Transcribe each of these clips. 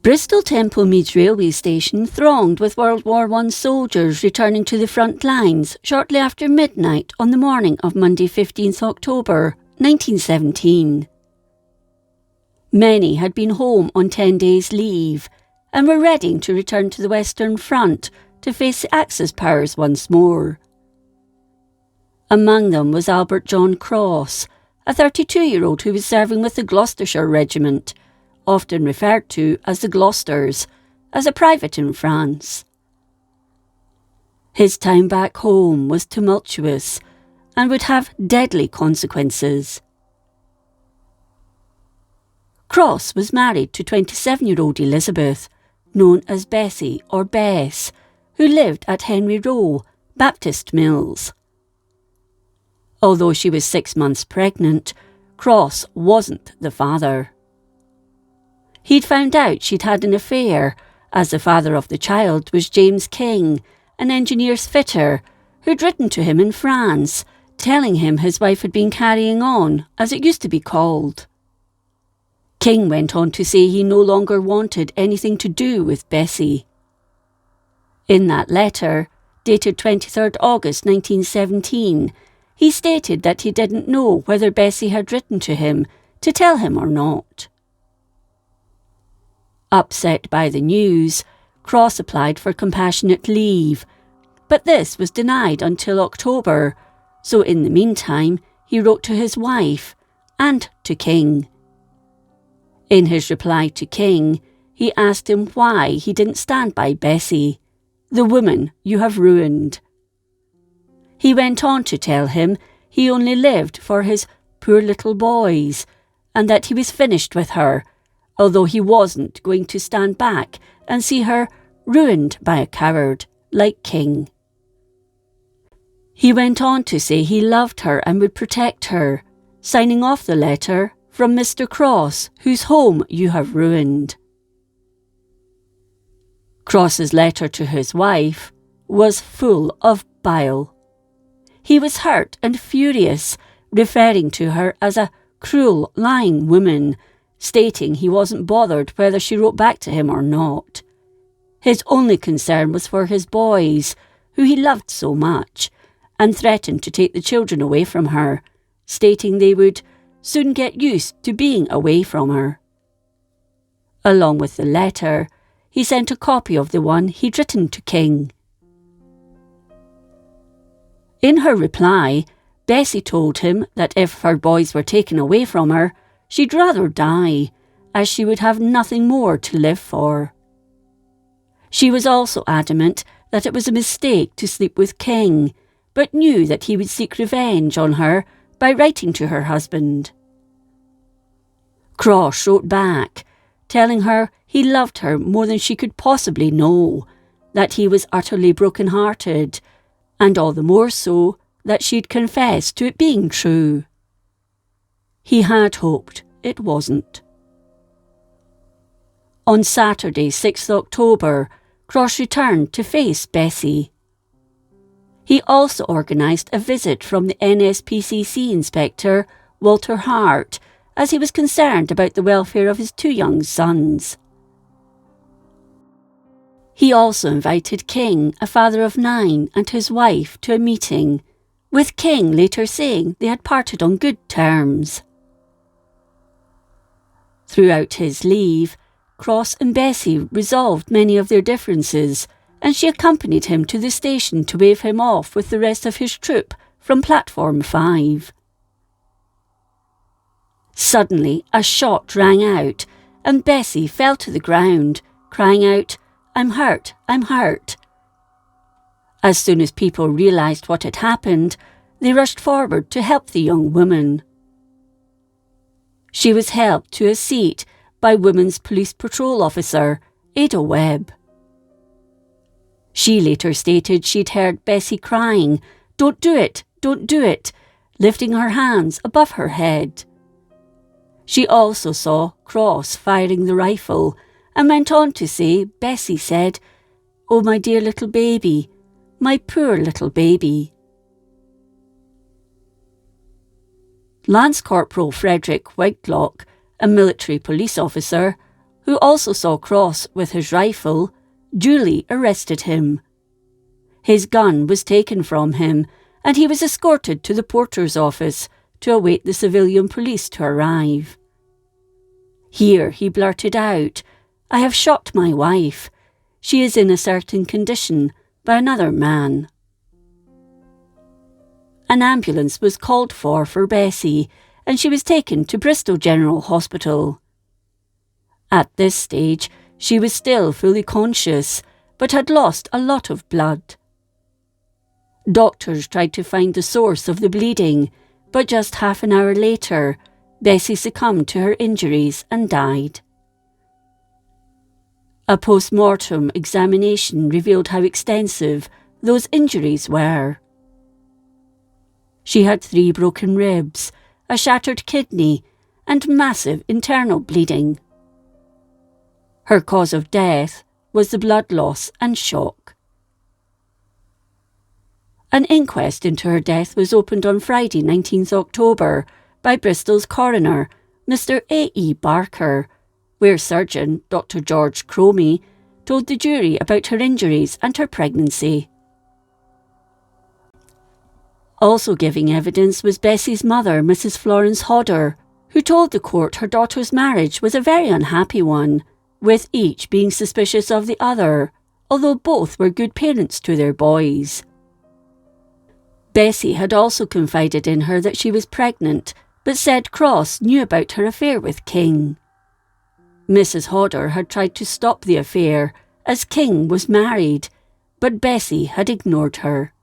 Bristol Temple Meads railway station thronged with World War I soldiers returning to the front lines shortly after midnight on the morning of Monday 15th October 1917. Many had been home on 10 days' leave and were ready to return to the Western Front to face the Axis powers once more. Among them was Albert John Cross, a 32-year-old who was serving with the Gloucestershire Regiment, often referred to as the Gloucesters, as a private in France. His time back home was tumultuous and would have deadly consequences. Cross was married to 27-year-old Elizabeth, known as Bessie or Bess, who lived at Henry Row, Baptist Mills. Although she was 6 months pregnant, Cross wasn't the father. He'd found out she'd had an affair, as the father of the child was James King, an engineer's fitter, who'd written to him in France, telling him his wife had been carrying on, as it used to be called. King went on to say he no longer wanted anything to do with Bessie. In that letter, dated 23rd August 1917, he stated that he didn't know whether Bessie had written to him to tell him or not. Upset by the news, Cross applied for compassionate leave, but this was denied until October, so in the meantime he wrote to his wife and to King. In his reply to King, he asked him why he didn't stand by Bessie, the woman you have ruined. He went on to tell him he only lived for his poor little boys, and that he was finished with her, although he wasn't going to stand back and see her ruined by a coward like King. He went on to say he loved her and would protect her, signing off the letter, "From Mr. Cross, whose home you have ruined." Cross's letter to his wife was full of bile. He was hurt and furious, referring to her as a cruel, lying woman, stating he wasn't bothered whether she wrote back to him or not. His only concern was for his boys, who he loved so much, and threatened to take the children away from her, stating they would soon get used to being away from her. Along with the letter, he sent a copy of the one he'd written to King. In her reply, Bessie told him that if her boys were taken away from her, she'd rather die, as she would have nothing more to live for. She was also adamant that it was a mistake to sleep with King, but knew that he would seek revenge on her by writing to her husband. Cross wrote back, telling her he loved her more than she could possibly know, that he was utterly broken-hearted, and all the more so that she'd confessed to it being true. He had hoped it wasn't. On Saturday, 6th October, Cross returned to face Bessie. He also organised a visit from the NSPCC inspector, Walter Hart, as he was concerned about the welfare of his 2 young sons. He also invited King, a father of 9, and his wife to a meeting, with King later saying they had parted on good terms. Throughout his leave, Cross and Bessie resolved many of their differences, and she accompanied him to the station to wave him off with the rest of his troop from platform 5. Suddenly, a shot rang out, and Bessie fell to the ground, crying out, "I'm hurt, I'm hurt." As soon as people realised what had happened, they rushed forward to help the young woman. She was helped to a seat by Women's Police Patrol Officer Ada Webb. She later stated she'd heard Bessie crying, "Don't do it, don't do it," lifting her hands above her head. She also saw Cross firing the rifle and went on to say Bessie said, "Oh, my dear little baby, my poor little baby." Lance Corporal Frederick Whitelock, a military police officer, who also saw Cross with his rifle, duly arrested him. His gun was taken from him, and he was escorted to the porter's office to await the civilian police to arrive. Here he blurted out, "I have shot my wife. She is in a certain condition by another man." An ambulance was called for Bessie, and she was taken to Bristol General Hospital. At this stage, she was still fully conscious, but had lost a lot of blood. Doctors tried to find the source of the bleeding, but just half an hour later, Bessie succumbed to her injuries and died. A post-mortem examination revealed how extensive those injuries were. She had 3 broken ribs, a shattered kidney, and massive internal bleeding. Her cause of death was the blood loss and shock. An inquest into her death was opened on Friday, 19th October, by Bristol's coroner, Mr. A.E. Barker, where surgeon Dr. George Cromie told the jury about her injuries and her pregnancy. Also giving evidence was Bessie's mother, Mrs. Florence Hodder, who told the court her daughter's marriage was a very unhappy one, with each being suspicious of the other, although both were good parents to their boys. Bessie had also confided in her that she was pregnant, but said Cross knew about her affair with King. Mrs. Hodder had tried to stop the affair, as King was married, but Bessie had ignored her.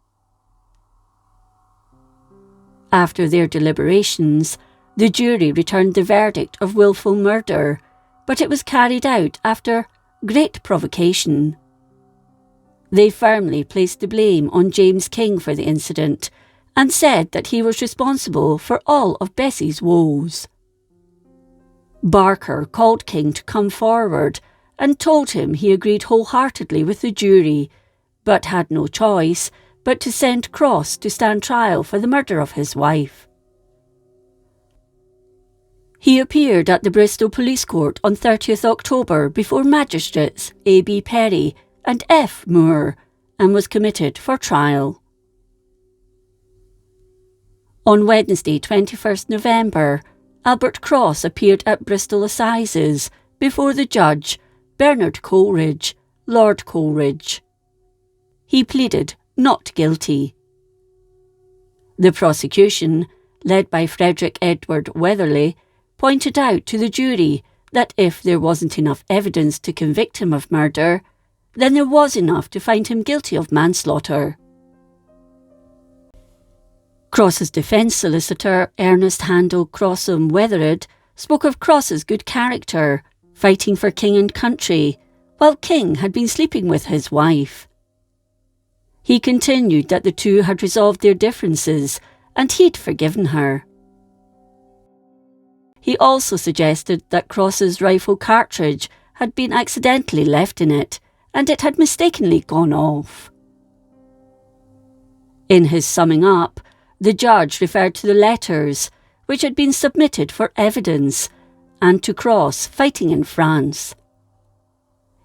After their deliberations, the jury returned the verdict of willful murder, but it was carried out after great provocation. They firmly placed the blame on James King for the incident and said that he was responsible for all of Bessie's woes. Barker called King to come forward and told him he agreed wholeheartedly with the jury, but had no choice but to send Cross to stand trial for the murder of his wife. He appeared at the Bristol Police Court on 30th October before magistrates A.B. Perry and F. Moore, and was committed for trial. On Wednesday, 21st November, Albert Cross appeared at Bristol Assizes before the judge, Bernard Coleridge, Lord Coleridge. He pleaded not guilty. The prosecution, led by Frederick Edward Weatherly, pointed out to the jury that if there wasn't enough evidence to convict him of murder, then there was enough to find him guilty of manslaughter. Cross's defence solicitor, Ernest Handel Crossham Wethered, spoke of Cross's good character, fighting for King and country, while King had been sleeping with his wife. He continued that the two had resolved their differences and he'd forgiven her. He also suggested that Cross's rifle cartridge had been accidentally left in it, and it had mistakenly gone off. In his summing up, the judge referred to the letters which had been submitted for evidence and to Cross fighting in France.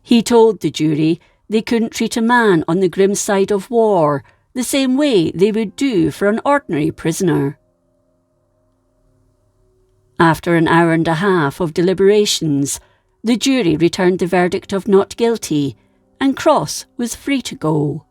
He told the jury they couldn't treat a man on the grim side of war the same way they would do for an ordinary prisoner. After an hour and a half of deliberations, the jury returned the verdict of not guilty, and Cross was free to go.